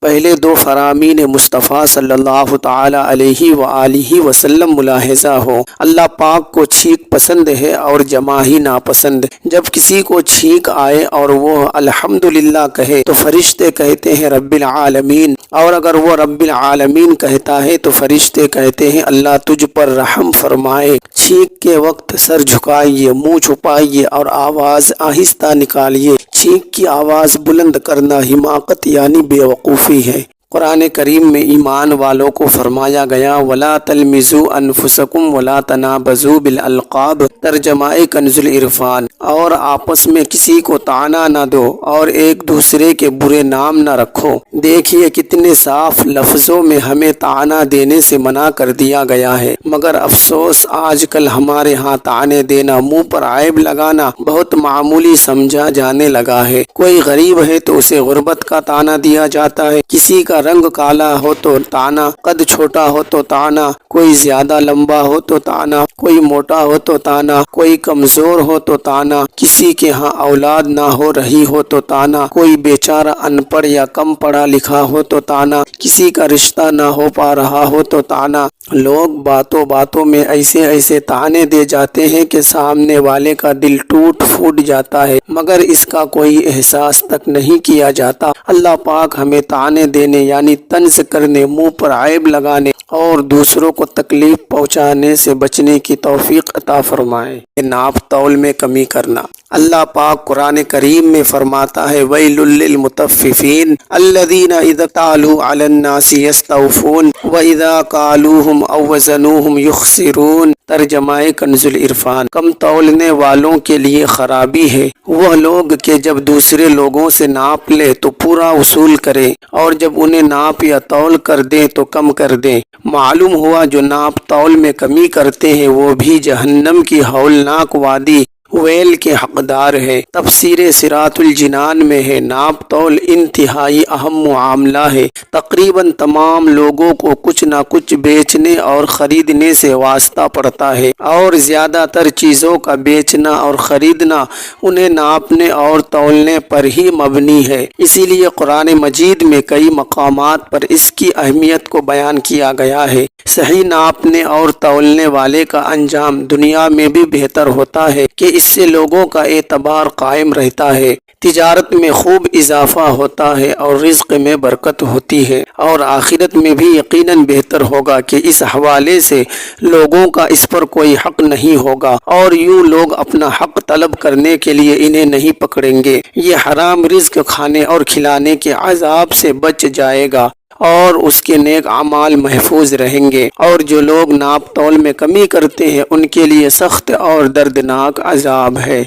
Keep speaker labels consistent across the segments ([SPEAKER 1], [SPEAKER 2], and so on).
[SPEAKER 1] پہلے دو فرامین مصطفیٰ صلی اللہ تعالی علیہ وآلہ وسلم ملاحظہ ہو۔ اللہ پاک کو چھینک پسند ہے اور جمع ہی ناپسند۔ جب کسی کو چھینک آئے اور وہ الحمدللہ کہے تو فرشتے کہتے ہیں رب العالمین، اور اگر وہ رب العالمین کہتا ہے تو فرشتے کہتے ہیں اللہ تجھ پر رحم فرمائے۔ چھینک کے وقت سر جھکائیے، منہ چھپائیے اور آواز آہستہ نکالیے۔ چھینک کی آواز بلند کرنا حماقت یعنی بیوقوفی ہے۔ قرآن کریم میں ایمان والوں کو فرمایا گیا وَلَا تَلْمِزُوا أَنفُسَكُمْ وَلَا تَنَابَزُوا بِالْأَلْقَابِ، ترجمہ کنز العرفان، اور آپس میں کسی کو طعنہ نہ دو اور ایک دوسرے کے برے نام نہ رکھو۔ دیکھیے کتنے صاف لفظوں میں ہمیں طعنہ دینے سے منع کر دیا گیا ہے، مگر افسوس آج کل ہمارے ہاں طعنے دینا، منہ پر عیب لگانا بہت معمولی سمجھا جانے لگا ہے۔ کوئی غریب ہے تو اسے غربت کا طعنہ دیا جاتا ہے، کسی کا رنگ کالا ہو تو طعنہ، قد چھوٹا ہو تو طعنہ، کوئی زیادہ لمبا ہو تو طعنہ، کوئی موٹا ہو تو طعنہ، کوئی کمزور ہو تو طعنہ، کسی کے ہاں اولاد نہ ہو رہی ہو تو طعنہ، کوئی بیچارہ ان پڑھ یا کم پڑھا لکھا ہو تو طعنہ، کسی کا رشتہ نہ ہو پا رہا ہو تو طعنہ۔ لوگ باتوں باتوں میں ایسے طعنے دے جاتے ہیں کہ سامنے والے کا دل ٹوٹ پھوٹ جاتا ہے، مگر اس کا کوئی احساس تک نہیں کیا جاتا۔ اللہ پاک ہمیں طعنے دینے یعنی طنز کرنے، منہ پر عیب لگانے اور دوسروں کو تکلیف پہنچانے سے بچنے کی توفیق عطا فرمائے۔ ناپ تول میں کمی کرنا، اللہ پاک قرآن کریم میں فرماتا ہے وَيْلٌ لِّلْمُطَفِّفِينَ الَّذِينَ إِذَا اكْتَالُوا عَلَى النَّاسِ يَسْتَوْفُونَ وَإِذَا كَالُوهُمْ أَو وَّزَنُوهُمْ يُخْسِرُونَ، ترجمہ کنز العرفان، کم تولنے والوں کے لیے خرابی ہے وہ لوگ کہ جب دوسرے لوگوں سے ناپ لے تو پورا وصول کرے، اور جب انہیں ناپ یا تول کر دیں تو کم کر دیں۔ معلوم ہوا جو ناپ تول میں کمی کرتے ہیں وہ بھی جہنم کی ہولناک وادی ویل کے حقدار ہے۔ تفسیر صراط الجنان میں ہے ناپ تول انتہائی اہم معاملہ ہے، تقریباً تمام لوگوں کو کچھ نہ کچھ بیچنے اور خریدنے سے واسطہ پڑتا ہے، اور زیادہ تر چیزوں کا بیچنا اور خریدنا انہیں ناپنے اور تولنے پر ہی مبنی ہے۔ اسی لیے قرآن مجید میں کئی مقامات پر اس کی اہمیت کو بیان کیا گیا ہے۔ صحیح ناپنے اور تولنے والے کا انجام دنیا میں بھی بہتر ہوتا ہے کہ اس سے لوگوں کا اعتبار قائم رہتا ہے، تجارت میں خوب اضافہ ہوتا ہے اور رزق میں برکت ہوتی ہے، اور آخرت میں بھی یقیناً بہتر ہوگا کہ اس حوالے سے لوگوں کا اس پر کوئی حق نہیں ہوگا، اور یوں لوگ اپنا حق طلب کرنے کے لیے انہیں نہیں پکڑیں گے۔ یہ حرام رزق کھانے اور کھلانے کے عذاب سے بچ جائے گا اور اس کے نیک اعمال محفوظ رہیں گے، اور جو لوگ ناپ تول میں کمی کرتے ہیں ان کے لیے سخت اور دردناک عذاب ہے۔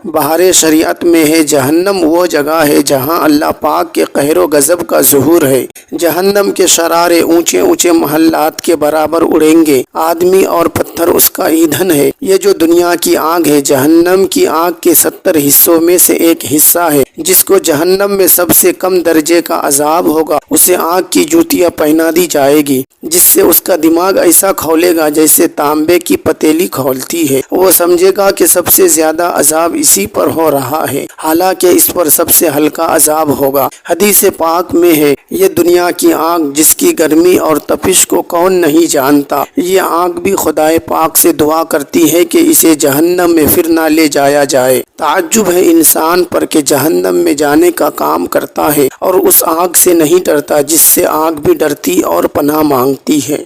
[SPEAKER 1] بہار شریعت میں ہے جہنم وہ جگہ ہے جہاں اللہ پاک کے قہر و غضب کا ظہور ہے۔ جہنم کے شرارے اونچے اونچے محلات کے برابر اڑیں گے، آدمی اور پتھر اس کا ایندھن ہے۔ یہ جو دنیا کی آگ ہے جہنم کی آگ کے 70 حصوں میں سے ایک حصہ ہے۔ جس کو جہنم میں سب سے کم درجے کا عذاب ہوگا اسے آگ کی جوتیاں پہنا دی جائے گی، جس سے اس کا دماغ ایسا کھولے گا جیسے تانبے کی پتیلی کھولتی ہے۔ وہ سمجھے گا کہ سب سے زیادہ عذاب اسی پر ہو رہا ہے، حالانکہ اس پر سب سے ہلکا عذاب ہوگا۔ حدیث پاک میں ہے یہ دنیا کی آگ جس کی گرمی اور تپش کو کون نہیں جانتا، یہ آگ بھی خدائے پاک سے دعا کرتی ہے کہ اسے جہنم میں پھر نہ لے جایا جائے۔ تعجب ہے انسان پر کہ جہنم میں جانے کا کام کرتا ہے اور اس آگ سے نہیں ڈرتا جس سے آگ بھی ڈرتی اور پناہ مانگتی ہے۔